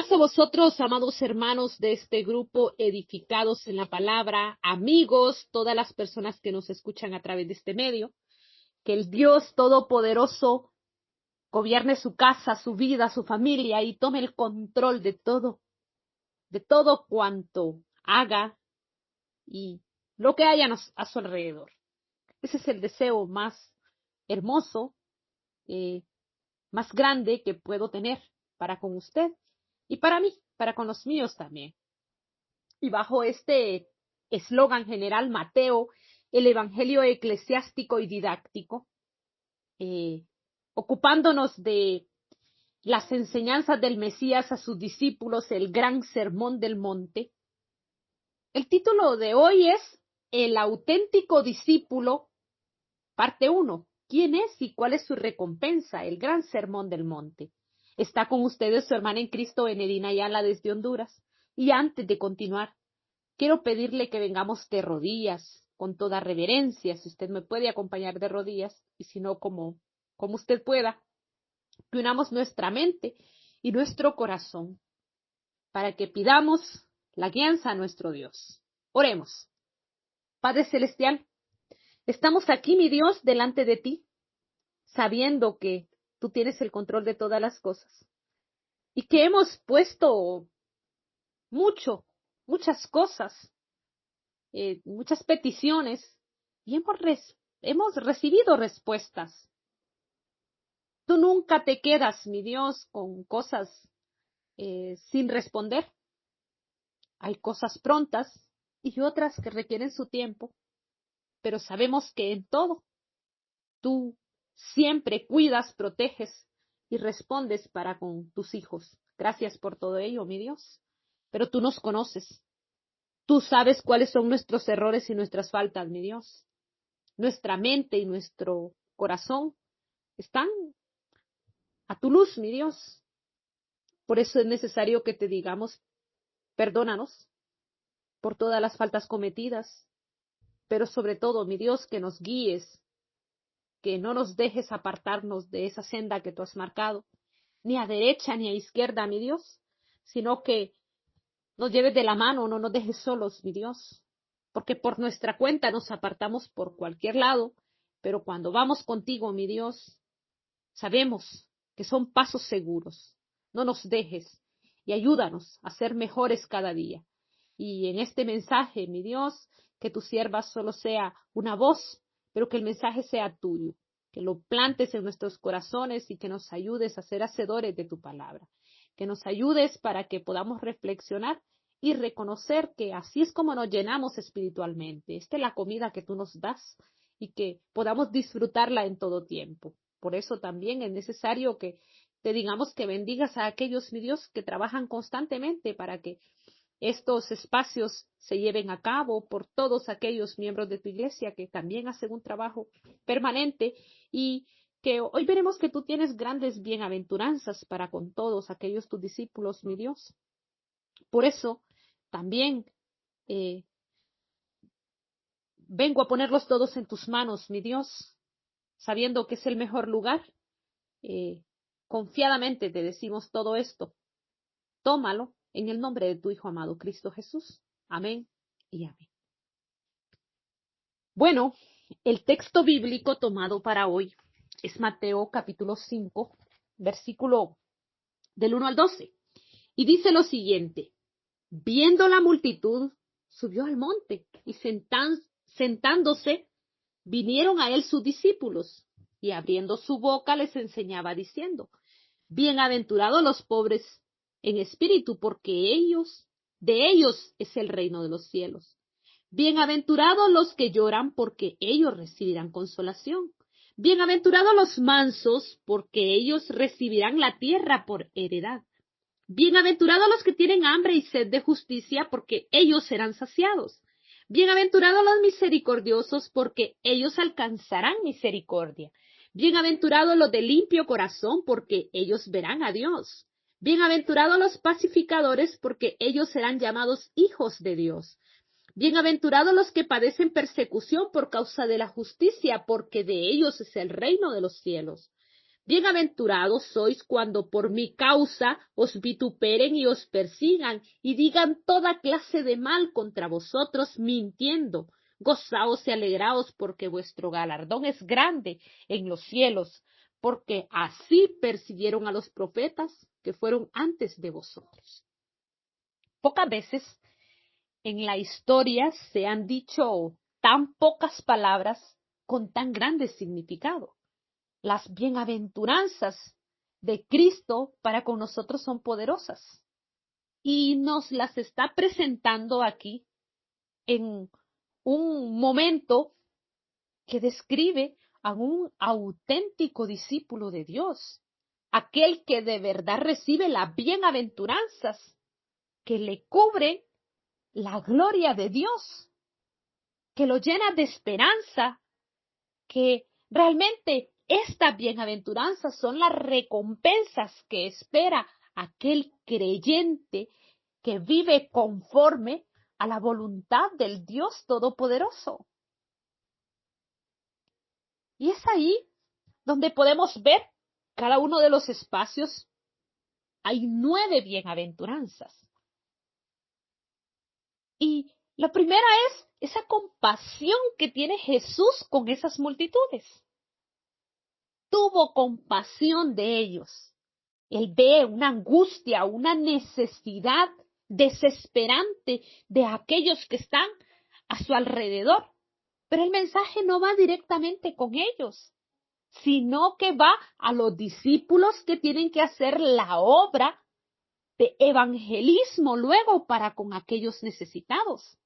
Paz a vosotros, amados hermanos de este grupo Edificados en la Palabra, amigos, todas las personas que nos escuchan a través de este medio. Que el Dios Todopoderoso gobierne su casa, su vida, su familia y tome el control de todo cuanto haga y lo que haya a su alrededor. Ese es el deseo más hermoso, más grande que puedo tener para con usted y para mí, para con los míos también. Y bajo este eslogan general, Mateo, el Evangelio eclesiástico y didáctico, ocupándonos de las enseñanzas del Mesías a sus discípulos, el gran sermón del monte. El título de hoy es El auténtico discípulo, parte 1. ¿Quién es y cuál es su recompensa? El gran sermón del monte. Está con ustedes su hermana en Cristo, Enedina Ayala, desde Honduras. Y antes de continuar, quiero pedirle que vengamos de rodillas, con toda reverencia, si usted me puede acompañar de rodillas, y si no, como usted pueda, que unamos nuestra mente y nuestro corazón para que pidamos la guianza a nuestro Dios. Oremos. Padre Celestial, estamos aquí, mi Dios, delante de ti, sabiendo que tú tienes el control de todas las cosas y que hemos puesto muchas cosas, muchas peticiones y hemos recibido respuestas. Tú nunca te quedas, mi Dios, con cosas sin responder. Hay cosas prontas y otras que requieren su tiempo, pero sabemos que en todo tú siempre cuidas, proteges y respondes para con tus hijos. Gracias por todo ello, mi Dios. Pero tú nos conoces. Tú sabes cuáles son nuestros errores y nuestras faltas, mi Dios. Nuestra mente y nuestro corazón están a tu luz, mi Dios. Por eso es necesario que te digamos, perdónanos por todas las faltas cometidas, pero sobre todo, mi Dios, que nos guíes, que no nos dejes apartarnos de esa senda que tú has marcado, ni a derecha ni a izquierda, mi Dios, sino que nos lleves de la mano, no nos dejes solos, mi Dios, porque por nuestra cuenta nos apartamos por cualquier lado, pero cuando vamos contigo, mi Dios, sabemos que son pasos seguros. No nos dejes y ayúdanos a ser mejores cada día. Y en este mensaje, mi Dios, que tu sierva solo sea una voz, pero que el mensaje sea tuyo, que lo plantes en nuestros corazones y que nos ayudes a ser hacedores de tu palabra, que nos ayudes para que podamos reflexionar y reconocer que así es como nos llenamos espiritualmente. Esta es la comida que tú nos das y que podamos disfrutarla en todo tiempo. Por eso también es necesario que te digamos que bendigas a aquellos, mi Dios, que trabajan constantemente para que estos espacios se lleven a cabo, por todos aquellos miembros de tu iglesia que también hacen un trabajo permanente y que hoy veremos que tú tienes grandes bienaventuranzas para con todos aquellos tus discípulos, mi Dios. Por eso también vengo a ponerlos todos en tus manos, mi Dios, sabiendo que es el mejor lugar. Confiadamente te decimos todo esto. Tómalo en el nombre de tu Hijo amado, Cristo Jesús. Amén y amén. Bueno, el texto bíblico tomado para hoy es Mateo capítulo 5, versículo del 1 al 12. Y dice lo siguiente: viendo la multitud, subió al monte y sentándose, vinieron a él sus discípulos y abriendo su boca les enseñaba diciendo: bienaventurados los pobres en espíritu, porque de ellos es el reino de los cielos. Bienaventurados los que lloran, porque ellos recibirán consolación. Bienaventurados los mansos, porque ellos recibirán la tierra por heredad. Bienaventurados los que tienen hambre y sed de justicia, porque ellos serán saciados. Bienaventurados los misericordiosos, porque ellos alcanzarán misericordia. Bienaventurados los de limpio corazón, porque ellos verán a Dios. Bienaventurados los pacificadores, porque ellos serán llamados hijos de Dios. Bienaventurados los que padecen persecución por causa de la justicia, porque de ellos es el reino de los cielos. Bienaventurados sois cuando por mi causa os vituperen y os persigan y digan toda clase de mal contra vosotros mintiendo. Gozaos y alegraos porque vuestro galardón es grande en los cielos, porque así persiguieron a los profetas que fueron antes de vosotros. Pocas veces en la historia se han dicho tan pocas palabras con tan grande significado. Las bienaventuranzas de Cristo para con nosotros son poderosas y nos las está presentando aquí en un momento que describe a un auténtico discípulo de Dios, aquel que de verdad recibe las bienaventuranzas, que le cubre la gloria de Dios, que lo llena de esperanza, que realmente estas bienaventuranzas son las recompensas que espera aquel creyente que vive conforme a la voluntad del Dios Todopoderoso. Y es ahí donde podemos ver cada uno de los espacios. Hay 9 bienaventuranzas. Y la primera es esa compasión que tiene Jesús con esas multitudes. Tuvo compasión de ellos. Él ve una angustia, una necesidad desesperante de aquellos que están a su alrededor. Pero el mensaje no va directamente con ellos, sino que va a los discípulos que tienen que hacer la obra de evangelismo luego para con aquellos necesitados.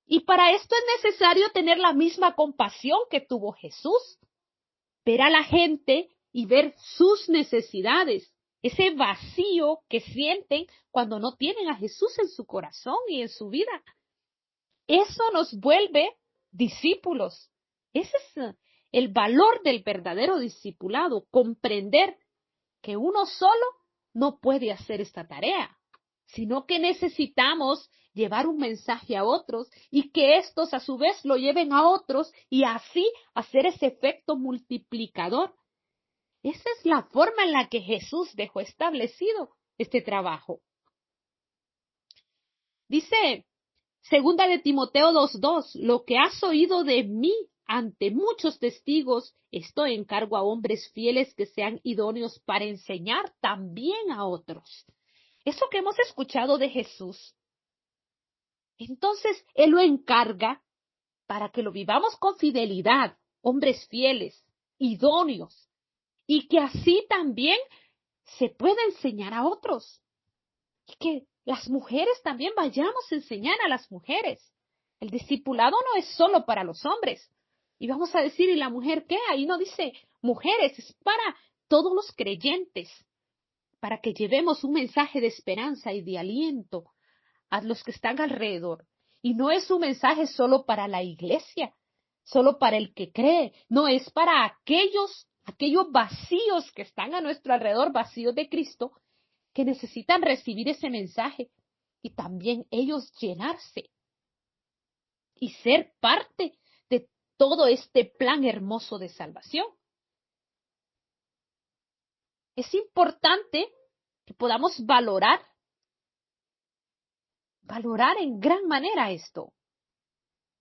Y para esto es necesario tener la misma compasión que tuvo Jesús, ver a la gente y ver sus necesidades, ese vacío que sienten cuando no tienen a Jesús en su corazón y en su vida. Eso nos vuelve discípulos. Ese es el valor del verdadero discipulado, comprender que uno solo no puede hacer esta tarea, sino que necesitamos llevar un mensaje a otros y que estos a su vez lo lleven a otros y así hacer ese efecto multiplicador. Esa es la forma en la que Jesús dejó establecido este trabajo. Dice Segunda de Timoteo 2:2, lo que has oído de mí ante muchos testigos, esto encargo a hombres fieles que sean idóneos para enseñar también a otros. Eso que hemos escuchado de Jesús, entonces Él lo encarga para que lo vivamos con fidelidad, hombres fieles, idóneos, y que así también se pueda enseñar a otros. Y que las mujeres también vayamos a enseñar a las mujeres. El discipulado no es solo para los hombres. Y vamos a decir, ¿y la mujer qué? Ahí no dice mujeres, es para todos los creyentes, para que llevemos un mensaje de esperanza y de aliento a los que están alrededor. Y no es un mensaje solo para la iglesia, solo para el que cree, no es para aquellos vacíos que están a nuestro alrededor, vacíos de Cristo, que necesitan recibir ese mensaje y también ellos llenarse y ser parte de todo este plan hermoso de salvación. Es importante que podamos valorar en gran manera esto.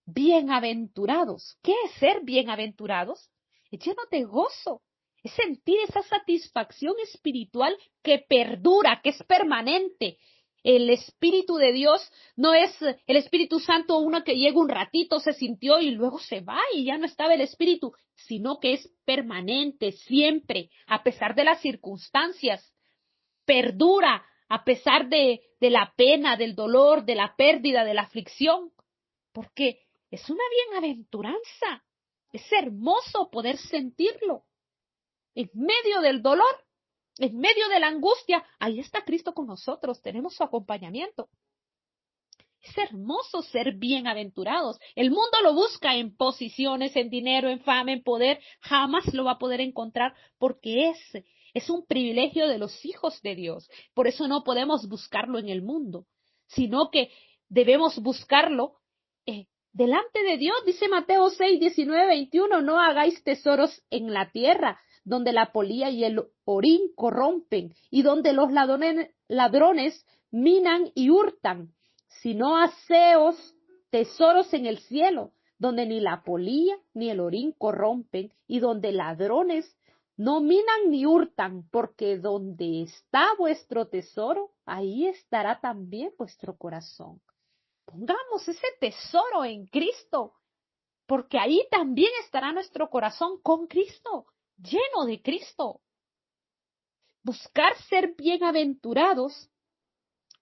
Bienaventurados. ¿Qué es ser bienaventurados? Es lleno de gozo. Es sentir esa satisfacción espiritual que perdura, que es permanente. El Espíritu de Dios no es el Espíritu Santo uno que llega un ratito, se sintió y luego se va y ya no estaba el Espíritu, sino que es permanente, siempre, a pesar de las circunstancias. Perdura a pesar de la pena, del dolor, de la pérdida, de la aflicción, porque es una bienaventuranza. Es hermoso poder sentirlo. En medio del dolor, en medio de la angustia, ahí está Cristo con nosotros, tenemos su acompañamiento. Es hermoso ser bienaventurados. El mundo lo busca en posiciones, en dinero, en fama, en poder. Jamás lo va a poder encontrar porque es un privilegio de los hijos de Dios. Por eso no podemos buscarlo en el mundo, sino que debemos buscarlo delante de Dios. Dice Mateo 6, 19, 21, no hagáis tesoros en la tierra, donde la polilla y el orín corrompen, y donde los ladrones minan y hurtan, sino haceos tesoros en el cielo, donde ni la polilla ni el orín corrompen, y donde ladrones no minan ni hurtan, porque donde está vuestro tesoro, ahí estará también vuestro corazón. Pongamos ese tesoro en Cristo, porque ahí también estará nuestro corazón con Cristo, lleno de Cristo. Buscar ser bienaventurados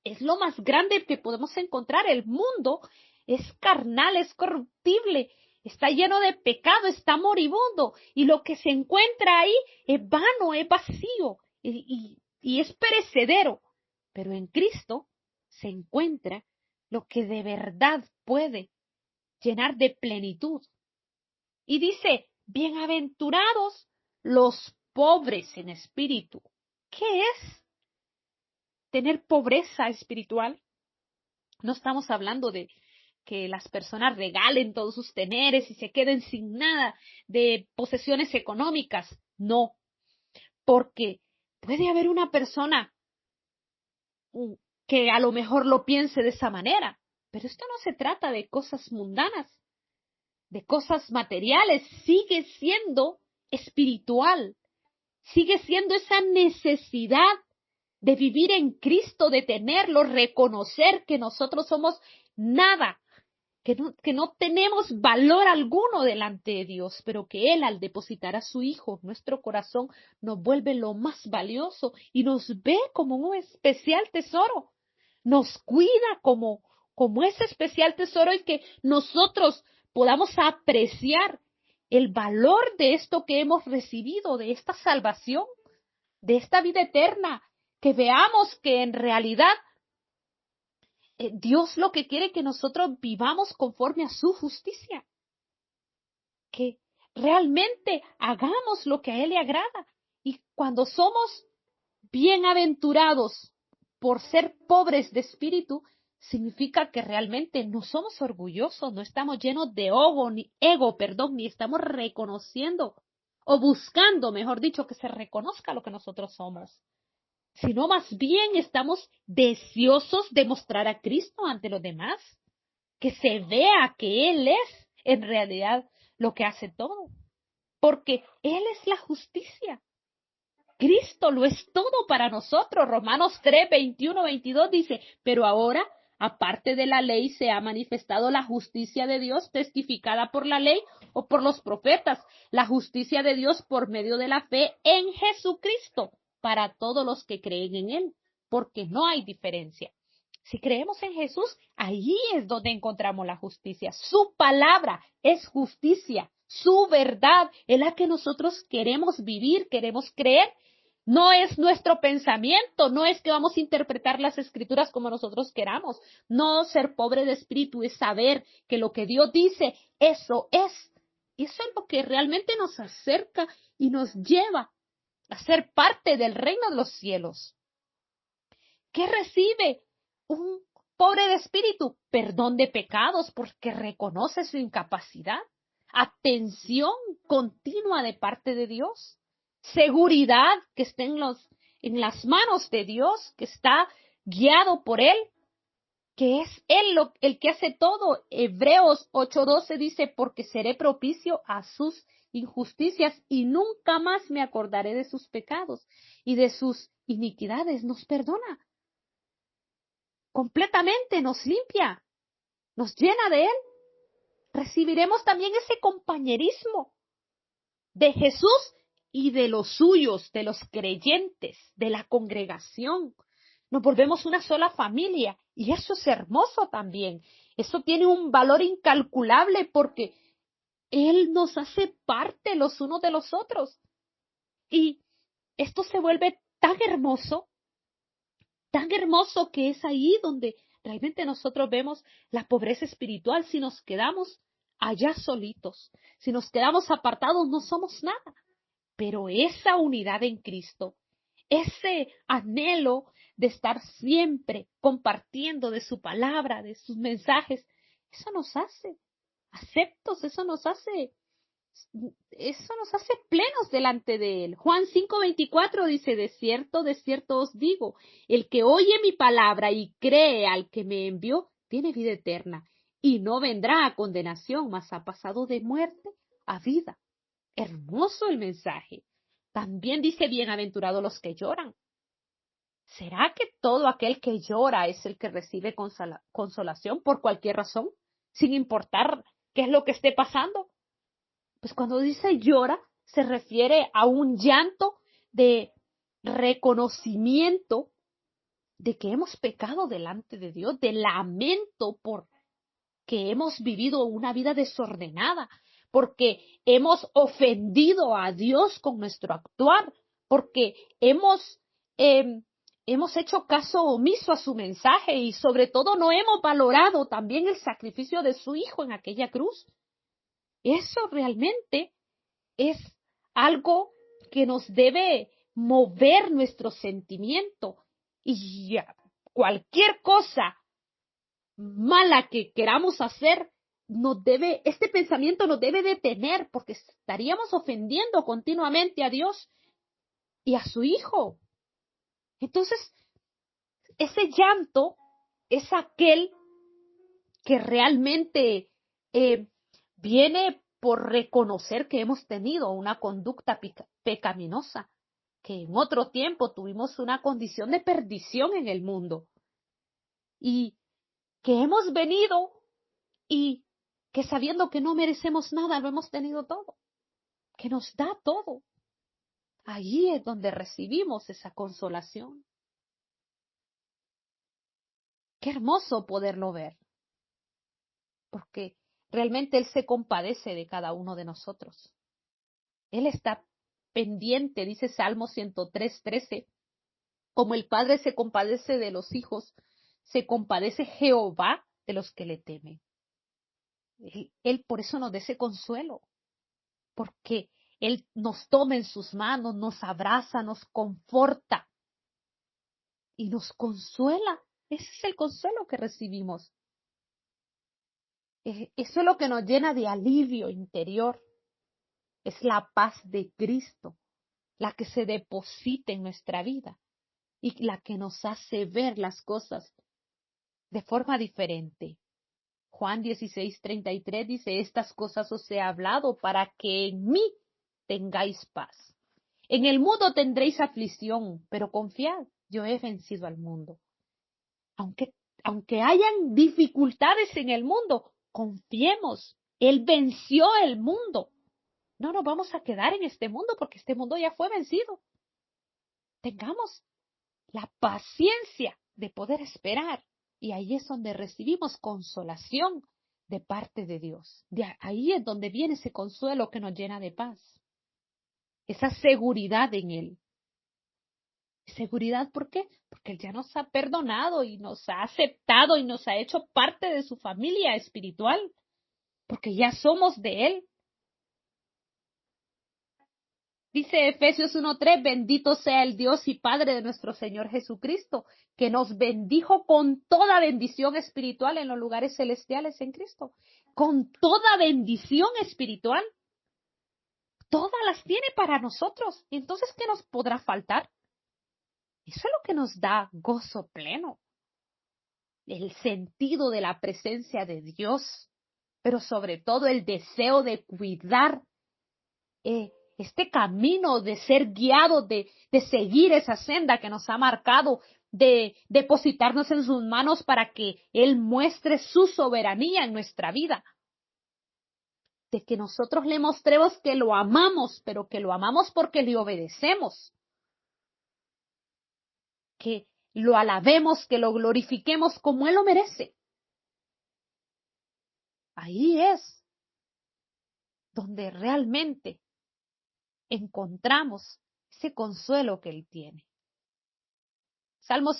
es lo más grande que podemos encontrar. El mundo es carnal, es corruptible, está lleno de pecado, está moribundo, y lo que se encuentra ahí es vano, es vacío y es perecedero. Pero en Cristo se encuentra lo que de verdad puede llenar de plenitud. Y dice, bienaventurados los pobres en espíritu. ¿Qué es tener pobreza espiritual? No estamos hablando de que las personas regalen todos sus teneres y se queden sin nada de posesiones económicas. No, porque puede haber una persona que a lo mejor lo piense de esa manera, pero esto no se trata de cosas mundanas, de cosas materiales, sigue siendo espiritual, sigue siendo esa necesidad de vivir en Cristo, de tenerlo, reconocer que nosotros somos nada, que no tenemos valor alguno delante de Dios, pero que Él, al depositar a su Hijo en nuestro corazón, nos vuelve lo más valioso y nos ve como un especial tesoro, nos cuida como ese especial tesoro, y que nosotros podamos apreciar el valor de esto que hemos recibido, de esta salvación, de esta vida eterna, que veamos que en realidad Dios lo que quiere es que nosotros vivamos conforme a su justicia, que realmente hagamos lo que a Él le agrada. Y cuando somos bienaventurados por ser pobres de espíritu, significa que realmente no somos orgullosos, no estamos llenos de ego, ni estamos reconociendo o buscando, mejor dicho, que se reconozca lo que nosotros somos, sino más bien estamos deseosos de mostrar a Cristo ante los demás, que se vea que Él es en realidad lo que hace todo, porque Él es la justicia. Cristo lo es todo para nosotros. Romanos 3, 21, 22 dice, pero ahora, aparte de la ley, se ha manifestado la justicia de Dios testificada por la ley o por los profetas, la justicia de Dios por medio de la fe en Jesucristo para todos los que creen en Él, porque no hay diferencia. Si creemos en Jesús, allí es donde encontramos la justicia. Su palabra es justicia, su verdad es la que nosotros queremos vivir, queremos creer. No es nuestro pensamiento, no es que vamos a interpretar las escrituras como nosotros queramos. No, ser pobre de espíritu es saber que lo que Dios dice, eso es. Y eso es lo que realmente nos acerca y nos lleva a ser parte del reino de los cielos. ¿Qué recibe un pobre de espíritu? Perdón de pecados porque reconoce su incapacidad. Atención continua de parte de Dios. Seguridad que está en las manos de Dios, que está guiado por Él, que es Él el que hace todo. Hebreos 8:12 dice, porque seré propicio a sus injusticias y nunca más me acordaré de sus pecados y de sus iniquidades. Nos perdona completamente, nos limpia, nos llena de Él. Recibiremos también ese compañerismo de Jesús y de los suyos, de los creyentes, de la congregación. Nos volvemos una sola familia y eso es hermoso también. Eso tiene un valor incalculable porque Él nos hace parte los unos de los otros. Y esto se vuelve tan hermoso que es ahí donde realmente nosotros vemos la pobreza espiritual. Si nos quedamos allá solitos, si nos quedamos apartados, no somos nada. Pero esa unidad en Cristo, ese anhelo de estar siempre compartiendo de su palabra, de sus mensajes, eso nos hace aceptos, eso nos hace eso nos hace plenos delante de Él. Juan 5:24 dice, de cierto os digo, el que oye mi palabra y cree al que me envió, tiene vida eterna, y no vendrá a condenación, mas ha pasado de muerte a vida. Hermoso el mensaje. También dice, bienaventurados los que lloran. ¿Será que todo aquel que llora es el que recibe consolación por cualquier razón, sin importar qué es lo que esté pasando? Pues cuando dice llora, se refiere a un llanto de reconocimiento de que hemos pecado delante de Dios, de lamento por que hemos vivido una vida desordenada, porque hemos ofendido a Dios con nuestro actuar, porque hemos hecho caso omiso a su mensaje y sobre todo no hemos valorado también el sacrificio de su Hijo en aquella cruz. Eso realmente es algo que nos debe mover nuestro sentimiento y cualquier cosa mala que queramos hacer, este pensamiento nos debe detener porque estaríamos ofendiendo continuamente a Dios y a su Hijo. Entonces, ese llanto es aquel que realmente viene por reconocer que hemos tenido una conducta pecaminosa, que en otro tiempo tuvimos una condición de perdición en el mundo y que hemos venido y que sabiendo que no merecemos nada, lo hemos tenido todo, que nos da todo. Allí es donde recibimos esa consolación. Qué hermoso poderlo ver, porque realmente Él se compadece de cada uno de nosotros. Él está pendiente, dice Salmo 103:13, como el Padre se compadece de los hijos, se compadece Jehová de los que le temen. Él por eso nos da ese consuelo, porque Él nos toma en sus manos, nos abraza, nos conforta y nos consuela. Ese es el consuelo que recibimos. Eso es lo que nos llena de alivio interior. Es la paz de Cristo, la que se deposita en nuestra vida y la que nos hace ver las cosas de forma diferente. Juan 16:33 dice, estas cosas os he hablado para que en mí tengáis paz. En el mundo tendréis aflicción, pero confiad, yo he vencido al mundo. Aunque hayan dificultades en el mundo, confiemos, Él venció el mundo. No nos vamos a quedar en este mundo porque este mundo ya fue vencido. Tengamos la paciencia de poder esperar y ahí es donde recibimos consolación de parte de Dios. Ahí es donde viene ese consuelo que nos llena de paz, esa seguridad en Él. ¿Seguridad por qué? Porque Él ya nos ha perdonado y nos ha aceptado y nos ha hecho parte de su familia espiritual, porque ya somos de Él. Dice Efesios 1:3, bendito sea el Dios y Padre de nuestro Señor Jesucristo, que nos bendijo con toda bendición espiritual en los lugares celestiales en Cristo. Con toda bendición espiritual. Todas las tiene para nosotros. Entonces, ¿qué nos podrá faltar? Eso es lo que nos da gozo pleno. El sentido de la presencia de Dios, pero sobre todo el deseo de cuidar este camino, de ser guiado, de seguir esa senda que nos ha marcado, de depositarnos en sus manos para que Él muestre su soberanía en nuestra vida. De que nosotros le mostremos que lo amamos, pero que lo amamos porque le obedecemos. Que lo alabemos, que lo glorifiquemos como Él lo merece. Ahí es donde realmente encontramos ese consuelo que Él tiene. Salmo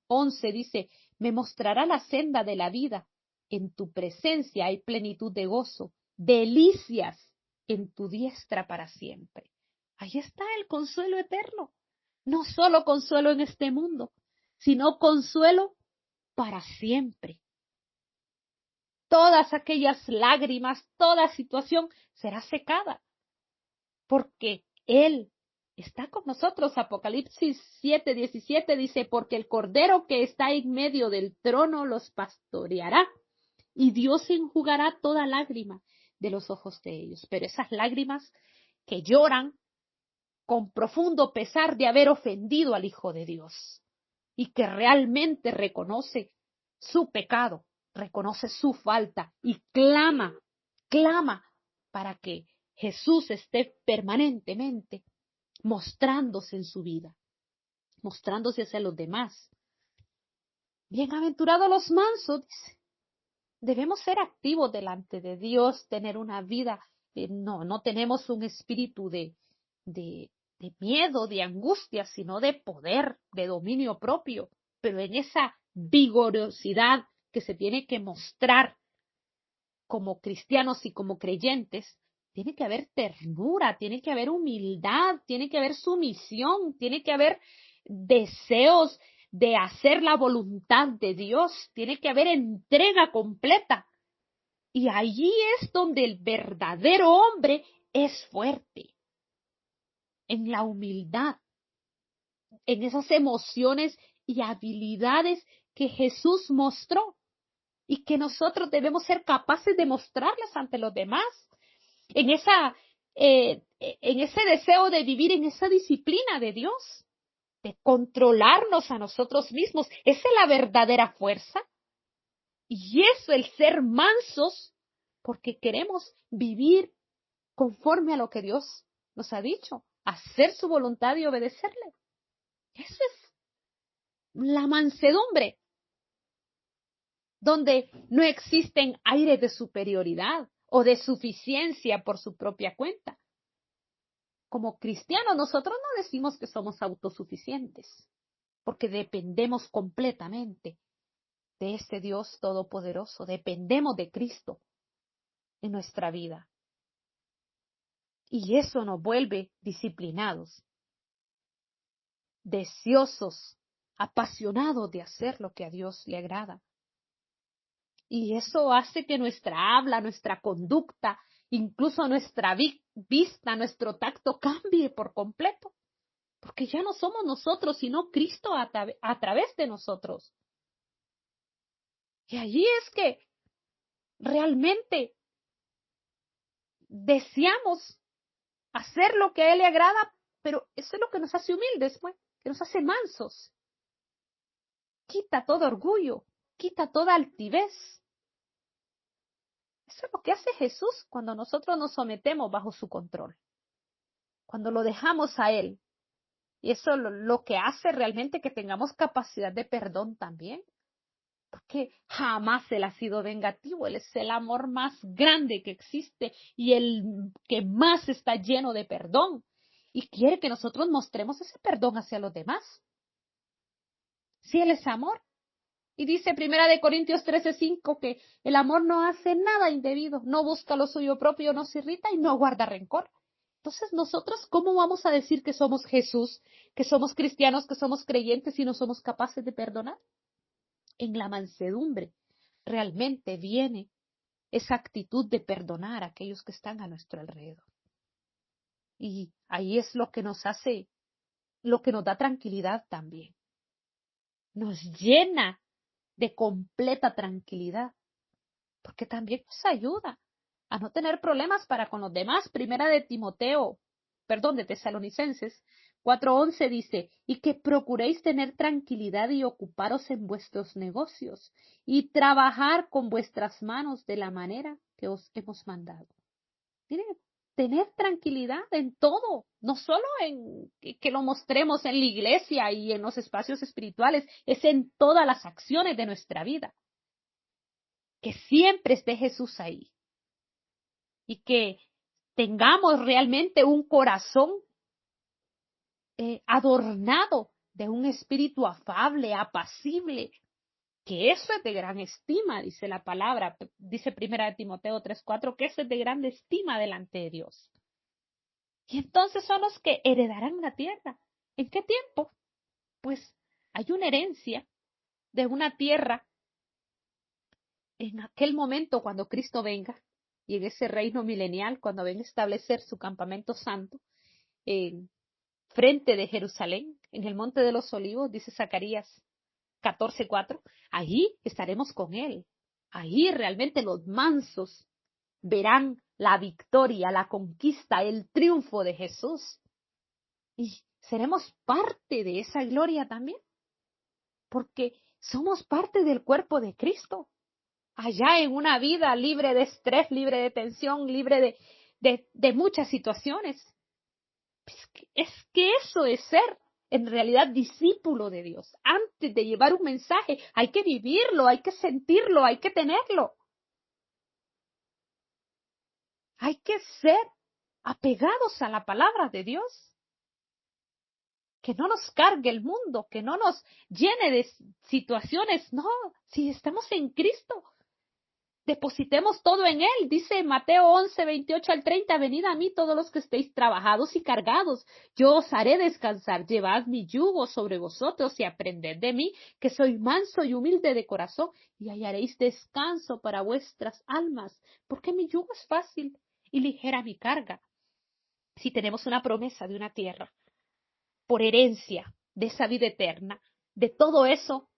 11 dice, me mostrará la senda de la vida. En tu presencia hay plenitud de gozo, delicias en tu diestra para siempre. Ahí está el consuelo eterno. No solo consuelo en este mundo, sino consuelo para siempre. todas aquellas lágrimas, toda situación será secada, porque Él está con nosotros. Apocalipsis 7:17 dice, porque el Cordero que está en medio del trono los pastoreará, y Dios enjugará toda lágrima de los ojos de ellos. Pero esas lágrimas que lloran con profundo pesar de haber ofendido al Hijo de Dios y que realmente reconoce su pecado, reconoce su falta y clama para que Jesús esté permanentemente mostrándose en su vida, mostrándose hacia los demás. Bienaventurados los mansos, dice. Debemos ser activos delante de Dios, tener una vida, no tenemos un espíritu de miedo, de angustia, sino de poder, de dominio propio, pero en esa vigorosidad que se tiene que mostrar como cristianos y como creyentes, tiene que haber ternura, tiene que haber humildad, tiene que haber sumisión, tiene que haber deseos de hacer la voluntad de Dios, tiene que haber entrega completa. Y allí es donde el verdadero hombre es fuerte, en la humildad, en esas emociones y habilidades que Jesús mostró y que nosotros debemos ser capaces de mostrarlas ante los demás, en ese deseo de vivir en esa disciplina de Dios, de controlarnos a nosotros mismos. Esa es la verdadera fuerza. Y eso, el ser mansos, porque queremos vivir conforme a lo que Dios nos ha dicho, hacer su voluntad y obedecerle. Eso es la mansedumbre, donde no existen aires de superioridad o de suficiencia por su propia cuenta. Como cristianos, nosotros no decimos que somos autosuficientes, porque dependemos completamente de ese Dios todopoderoso, dependemos de Cristo en nuestra vida. Y eso nos vuelve disciplinados, deseosos, apasionados de hacer lo que a Dios le agrada. Y eso hace que nuestra habla, nuestra conducta, incluso nuestra vista, nuestro tacto cambie por completo. Porque ya no somos nosotros, sino Cristo a través de nosotros. Y allí es que realmente deseamos hacer lo que a Él le agrada, pero eso es lo que nos hace humildes, pues, que nos hace mansos. Quita todo orgullo, quita toda altivez. Eso es lo que hace Jesús cuando nosotros nos sometemos bajo su control, cuando lo dejamos a Él. Y eso lo que hace realmente que tengamos capacidad de perdón también, porque jamás Él ha sido vengativo. Él es el amor más grande que existe y el que más está lleno de perdón. Y quiere que nosotros mostremos ese perdón hacia los demás. Si Él es amor. Y dice 1 Corintios 13:5 que el amor no hace nada indebido, no busca lo suyo propio, no se irrita y no guarda rencor. Entonces, nosotros, ¿cómo vamos a decir que somos Jesús, que somos cristianos, que somos creyentes si no somos capaces de perdonar? En la mansedumbre realmente viene esa actitud de perdonar a aquellos que están a nuestro alrededor. Y ahí es lo que nos hace, lo que nos da tranquilidad también. Nos llena de completa tranquilidad, porque también nos ayuda a no tener problemas para con los demás. De Tesalonicenses 4:11 dice, y que procuréis tener tranquilidad y ocuparos en vuestros negocios y trabajar con vuestras manos de la manera que os hemos mandado. Miren, tener tranquilidad en todo, no solo en que lo mostremos en la iglesia y en los espacios espirituales, es en todas las acciones de nuestra vida. Que siempre esté Jesús ahí y que tengamos realmente un corazón adornado de un espíritu afable, apacible, que eso es de gran estima, dice la palabra, dice 1 Timoteo 3:4, que eso es de gran estima delante de Dios. Y entonces son los que heredarán la tierra. ¿En qué tiempo? Pues hay una herencia de una tierra en aquel momento cuando Cristo venga y en ese reino milenial, cuando venga a establecer su campamento santo en frente de Jerusalén, en el Monte de los Olivos, dice Zacarías 14:4, allí estaremos con Él. Allí realmente los mansos verán la victoria, la conquista, el triunfo de Jesús. Y seremos parte de esa gloria también, porque somos parte del cuerpo de Cristo. Allá en una vida libre de estrés, libre de tensión, libre de muchas situaciones. Es que eso es ser en realidad discípulo de Dios. Antes de llevar un mensaje, hay que vivirlo, hay que sentirlo, hay que tenerlo. Hay que ser apegados a la palabra de Dios. Que no nos cargue el mundo, que no nos llene de situaciones. No, si estamos en Cristo, depositemos todo en Él. Dice Mateo 11:28-30, venid a mí todos los que estéis trabajados y cargados, yo os haré descansar. Llevad mi yugo sobre vosotros y aprended de mí, que soy manso y humilde de corazón, y hallaréis descanso para vuestras almas, porque mi yugo es fácil y ligera mi carga. Si tenemos una promesa de una tierra, por herencia de esa vida eterna, de todo eso,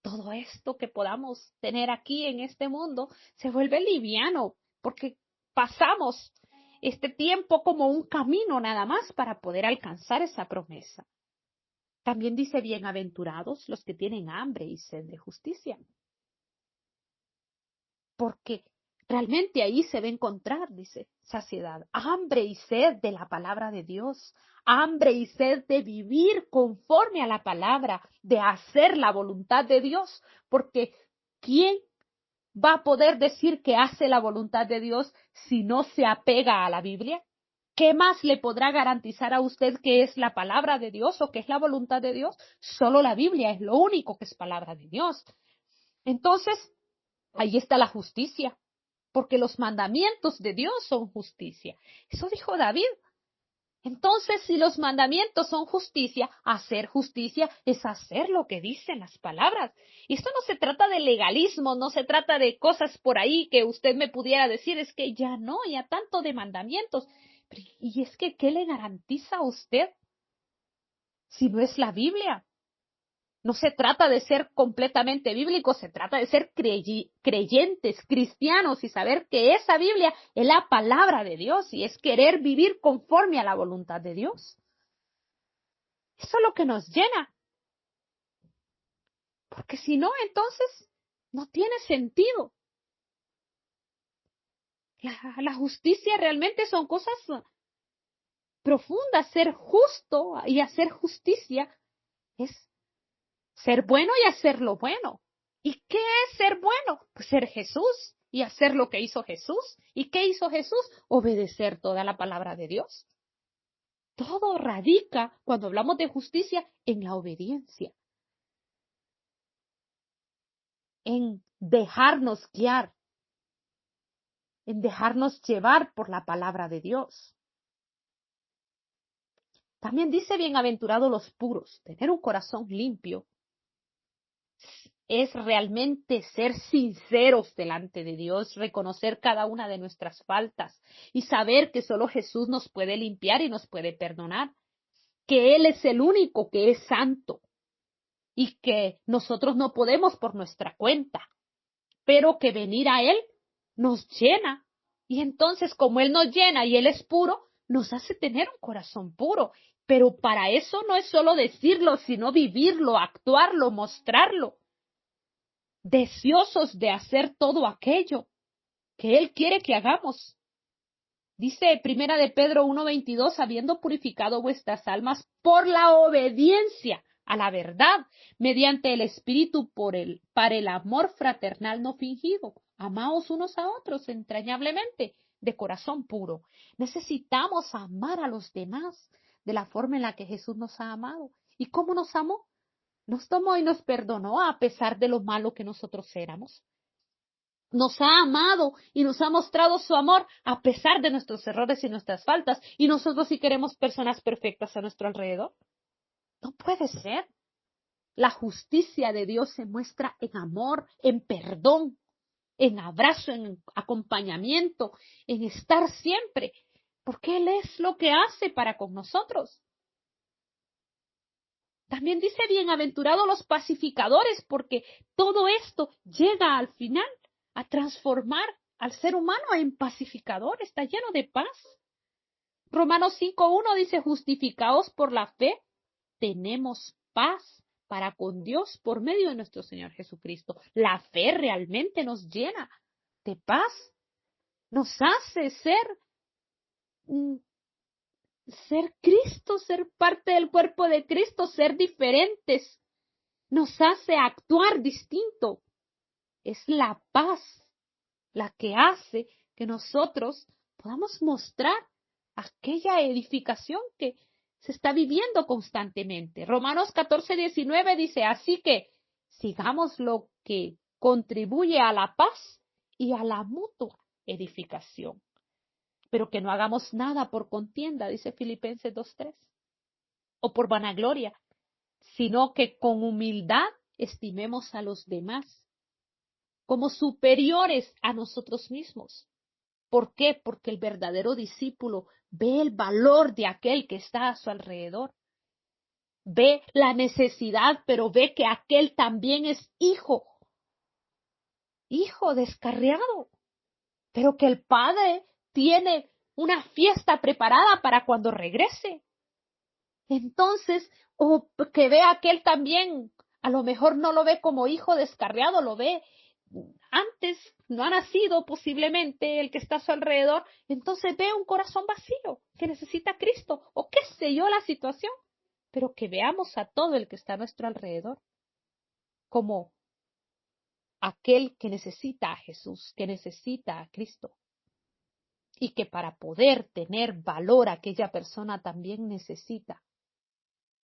todo esto que podamos tener aquí en este mundo se vuelve liviano, porque pasamos este tiempo como un camino nada más para poder alcanzar esa promesa. También dice, bienaventurados los que tienen hambre y sed de justicia, porque realmente ahí se va a encontrar, dice, saciedad, hambre y sed de la palabra de Dios, hambre y sed de vivir conforme a la palabra, de hacer la voluntad de Dios, porque ¿quién va a poder decir que hace la voluntad de Dios si no se apega a la Biblia? ¿Qué más le podrá garantizar a usted que es la palabra de Dios o que es la voluntad de Dios? Solo la Biblia es lo único que es palabra de Dios. Entonces, ahí está la justicia, porque los mandamientos de Dios son justicia. Eso dijo David. Entonces, si los mandamientos son justicia, hacer justicia es hacer lo que dicen las palabras. Y esto no se trata de legalismo, no se trata de cosas por ahí que usted me pudiera decir, es que ya no, ya tanto de mandamientos. Y es que, ¿qué le garantiza a usted si no es la Biblia? No se trata de ser completamente bíblicos, se trata de ser creyentes, cristianos y saber que esa Biblia es la palabra de Dios y es querer vivir conforme a la voluntad de Dios. Eso es lo que nos llena. Porque si no, entonces no tiene sentido. La justicia realmente son cosas profundas. Ser justo y hacer justicia es ser bueno y hacer lo bueno. ¿Y qué es ser bueno? Pues ser Jesús y hacer lo que hizo Jesús. ¿Y qué hizo Jesús? Obedecer toda la palabra de Dios. Todo radica, cuando hablamos de justicia, en la obediencia. En dejarnos guiar. En dejarnos llevar por la palabra de Dios. También dice, bienaventurados los puros. Tener un corazón limpio es realmente ser sinceros delante de Dios, reconocer cada una de nuestras faltas y saber que solo Jesús nos puede limpiar y nos puede perdonar, que Él es el único que es santo y que nosotros no podemos por nuestra cuenta, pero que venir a Él nos llena. Y entonces, como Él nos llena y Él es puro, nos hace tener un corazón puro. Pero para eso no es solo decirlo, sino vivirlo, actuarlo, mostrarlo. Deseosos de hacer todo aquello que Él quiere que hagamos. Dice Primera de Pedro 1:22, habiendo purificado vuestras almas por la obediencia a la verdad, mediante el Espíritu para el amor fraternal no fingido. Amaos unos a otros entrañablemente, de corazón puro. Necesitamos amar a los demás de la forma en la que Jesús nos ha amado. ¿Y cómo nos amó? Nos tomó y nos perdonó a pesar de lo malo que nosotros éramos. Nos ha amado y nos ha mostrado su amor a pesar de nuestros errores y nuestras faltas. Y nosotros sí queremos personas perfectas a nuestro alrededor. No puede ser. La justicia de Dios se muestra en amor, en perdón, en abrazo, en acompañamiento, en estar siempre, porque Él es lo que hace para con nosotros. También dice, bienaventurados los pacificadores, porque todo esto llega al final a transformar al ser humano en pacificador, está lleno de paz. Romanos 5:1 dice, justificados por la fe, tenemos paz para con Dios por medio de nuestro Señor Jesucristo. La fe realmente nos llena de paz, nos hace ser Cristo, ser parte del cuerpo de Cristo, ser diferentes, nos hace actuar distinto. Es la paz la que hace que nosotros podamos mostrar aquella edificación que se está viviendo constantemente. Romanos 14:19 dice, así que sigamos lo que contribuye a la paz y a la mutua edificación. Pero que no hagamos nada por contienda, dice Filipenses 2:3, o por vanagloria, sino que con humildad estimemos a los demás como superiores a nosotros mismos. ¿Por qué? Porque el verdadero discípulo ve el valor de aquel que está a su alrededor. Ve la necesidad, pero ve que aquel también es hijo descarriado, pero que el padre tiene una fiesta preparada para cuando regrese. Entonces, o que ve a aquel también, a lo mejor no lo ve como hijo descarriado, lo ve antes, no ha nacido posiblemente el que está a su alrededor, entonces ve un corazón vacío que necesita a Cristo, o qué sé yo la situación, pero que veamos a todo el que está a nuestro alrededor como aquel que necesita a Jesús, que necesita a Cristo, y que para poder tener valor aquella persona también necesita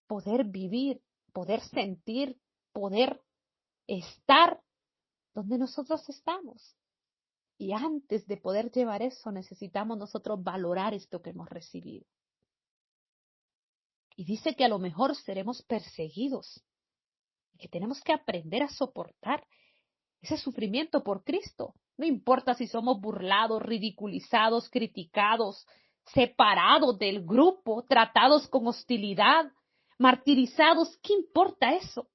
poder vivir, poder sentir, poder estar donde nosotros estamos. Y antes de poder llevar eso, necesitamos nosotros valorar esto que hemos recibido. Y dice que a lo mejor seremos perseguidos, que tenemos que aprender a soportar ese sufrimiento por Cristo. No importa si somos burlados, ridiculizados, criticados, separados del grupo, tratados con hostilidad, martirizados, ¿qué importa eso?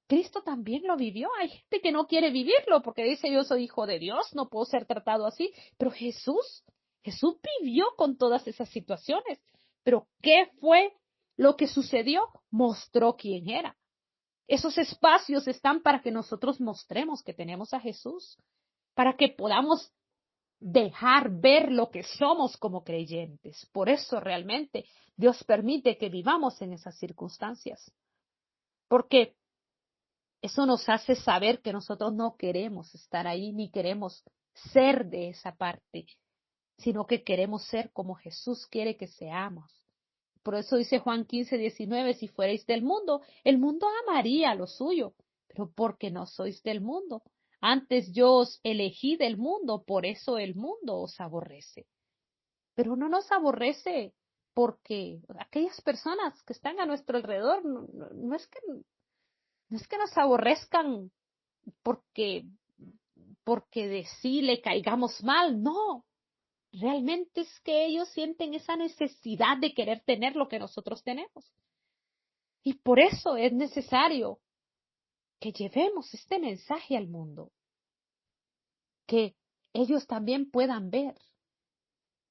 Cristo también lo vivió. Hay gente que no quiere vivirlo porque dice, yo soy hijo de Dios, no puedo ser tratado así. Pero Jesús vivió con todas esas situaciones. Pero ¿qué fue lo que sucedió? Mostró quién era. Esos espacios están para que nosotros mostremos que tenemos a Jesús, para que podamos dejar ver lo que somos como creyentes. Por eso realmente Dios permite que vivamos en esas circunstancias. Porque eso nos hace saber que nosotros no queremos estar ahí ni queremos ser de esa parte, sino que queremos ser como Jesús quiere que seamos. Por eso dice Juan 15:19, si fuerais del mundo, el mundo amaría lo suyo, pero porque no sois del mundo. Antes yo os elegí del mundo, por eso el mundo os aborrece. Pero no nos aborrece porque aquellas personas que están a nuestro alrededor no es que nos aborrezcan porque de sí le caigamos mal, no. Realmente es que ellos sienten esa necesidad de querer tener lo que nosotros tenemos. Y por eso es necesario que llevemos este mensaje al mundo, que ellos también puedan ver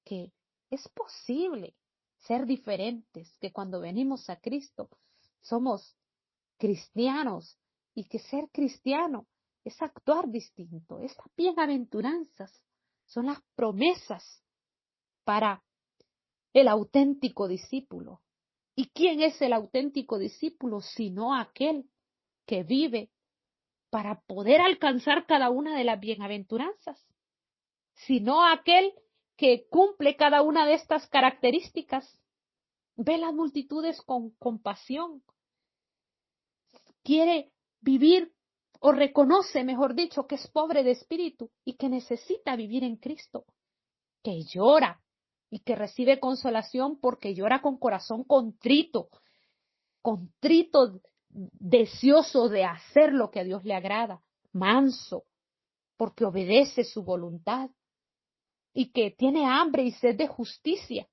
que es posible ser diferentes, que cuando venimos a Cristo somos cristianos y que ser cristiano es actuar distinto. Estas bienaventuranzas son las promesas para el auténtico discípulo. ¿Y quién es el auténtico discípulo sino aquel que vive para poder alcanzar cada una de las bienaventuranzas? Sino aquel que cumple cada una de estas características. Ve las multitudes con compasión. Quiere vivir o reconoce, mejor dicho, que es pobre de espíritu y que necesita vivir en Cristo. Que llora y que recibe consolación porque llora con corazón contrito, deseoso de hacer lo que a Dios le agrada, manso, porque obedece su voluntad y que tiene hambre y sed de justicia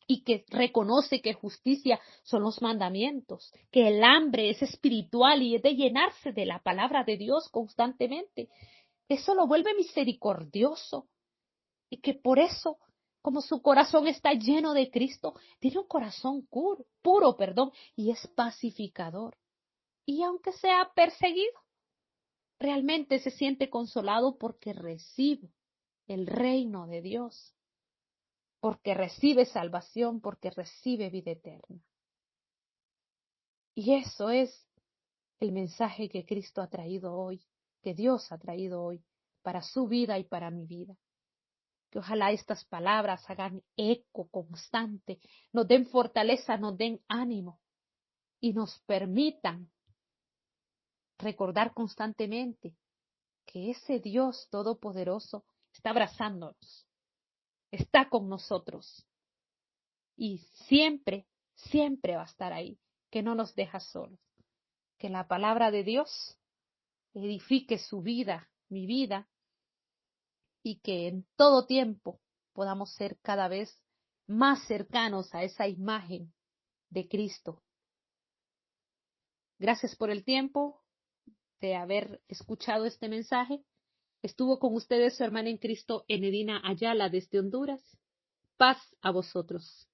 y que reconoce que justicia son los mandamientos, que el hambre es espiritual y es de llenarse de la palabra de Dios constantemente. Eso lo vuelve misericordioso y que por eso, como su corazón está lleno de Cristo, tiene un corazón puro, y es pacificador. Y aunque sea perseguido, realmente se siente consolado porque recibe el reino de Dios, porque recibe salvación, porque recibe vida eterna. Y eso es el mensaje que Cristo ha traído hoy, que Dios ha traído hoy para su vida y para mi vida. Que ojalá estas palabras hagan eco constante, nos den fortaleza, nos den ánimo y nos permitan recordar constantemente que ese Dios todopoderoso está abrazándonos, está con nosotros y siempre, siempre va a estar ahí, que no nos deja solos. Que la palabra de Dios edifique su vida, mi vida, y que en todo tiempo podamos ser cada vez más cercanos a esa imagen de Cristo. Gracias por el tiempo de haber escuchado este mensaje. Estuvo con ustedes su hermana en Cristo, Enedina Ayala, desde Honduras. Paz a vosotros.